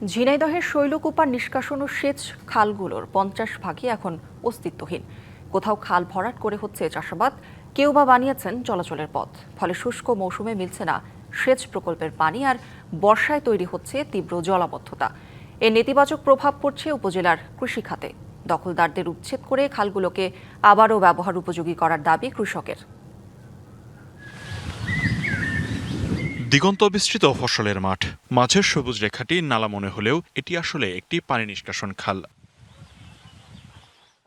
ঝিনাইদহের শৈলকুপার নিষ্কাশন ও সেচ খালগুলোর 50 ভাগই এখন অস্তিত্বহীন। কোথাও খাল ভরাট করে হচ্ছে চাষাবাদ, কেউ বা বানিয়েছেন চলাচলের পথ। ফলে শুষ্ক মৌসুমে মিলছে না সেচ প্রকল্পের পানি, আর বর্ষায় তৈরি হচ্ছে তীব্র জলাবদ্ধতা। এর নেতিবাচক প্রভাব পড়ছে উপজেলার কৃষি খাতে। দখলদারদের উচ্ছেদ করে খালগুলোকে আবারও ব্যবহার উপযোগী করার দাবি কৃষকের। দিগন্ত বিস্তৃত ফসলের মাঠ, মাঝের সবুজ রেখাটি নালা মনে হলেও এটি আসলে একটি পানি নিষ্কাশন খাল।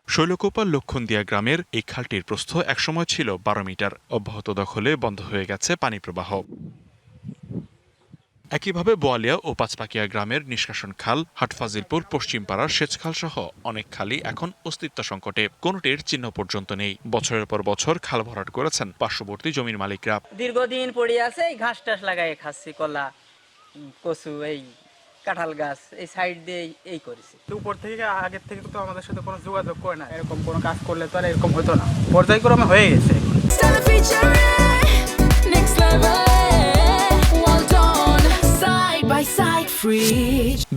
শৈলকুপার লক্ষণদিয়া গ্রামের এই খালটির প্রস্থ একসময় ছিল 12 মিটার। অব্যাহত দখলে বন্ধ হয়ে গেছে পানি প্রবাহ। একইভাবে বোয়ালিয়া ও পাঁচপাকিয়া গ্রামের নিষ্কাশন খাল, হাটফাজিলপুর পশ্চিমপাড়ার সেচ খাল সহ অনেক খালই এখন অস্তিত্ব সংকটে। কোনোটির চিহ্ন পর্যন্ত নেই। বছরের পর বছর খাল ভরাট করেছেন পার্শ্ববর্তী জমির মালিকরা। দীর্ঘদিন পড়ে আছে, এই ঘাস টাস লাগাই খাচ্ছি, কলা, কচু, এই কাঁঠাল গাছ, এই সাইড দিয়ে এই করেছি। উপর থেকে আগের থেকে তো আমাদের সাথে কোনো যোগাযোগ করে না। এরকম কোনো কাজ করলে তো আর এরকম হতো না। পর্যায়ক্রমে হয়ে গেছে।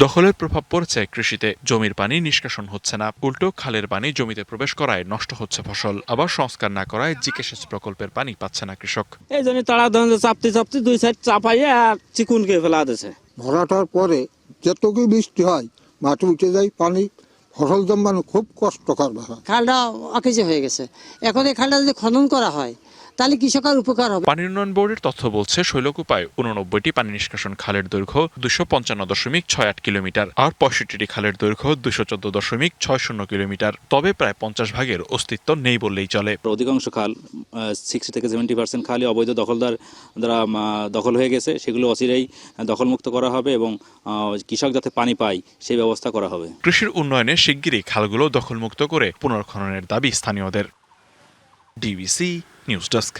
দখলের প্রভাব পড়ছে কৃষিতে। জমির পানি নিষ্কাশন হচ্ছে না, উল্টো খালের পানি জমিতে প্রবেশ করায় নষ্ট হচ্ছে ফসল। আবার সংস্কার না করায় জিকে সেচ প্রকল্পের পানি পাচ্ছে না কৃষক। এই জন্য তারা চাপতে চাপতে দুই সাইড চাপাইয়া আর চিকুনকে ফেলা দিয়েছে। ভরাটার পরে যতটুকু বৃষ্টি হয় মাটি উঠে যায়, পানি ফসল জন্মানো খুব কষ্টকর ব্যাপার। খালটা অকেজে হয়ে গেছে। এখন এই খালটা যদি খনন করা হয় তাহলে কৃষকের উপকার হবে। পানি উন্নয়ন বোর্ডের তথ্য বলছে শৈলকুপায় 89টি পানি নিষ্কাশন খালের দৈর্ঘ্য 255.68 কিলোমিটার, আর 65টি খালের দৈর্ঘ্য 214.60 কিলোমিটার। তবে প্রায় 50 ভাগের অস্তিত্ব নেই বললেই চলে। অধিকাংশ খাল 60 থেকে 70% খালই অবৈধ দখলদার দ্বারা দখল হয়ে গেছে। সেগুলো অচিরেই দখলমুক্ত করা হবে এবং কৃষক যাতে পানি পায় সেই ব্যবস্থা করা হবে। কৃষির উন্নয়নে শিগগিরই খালগুলো দখলমুক্ত করে পুনর্খননের দাবি স্থানীয়দের। DBC news desk.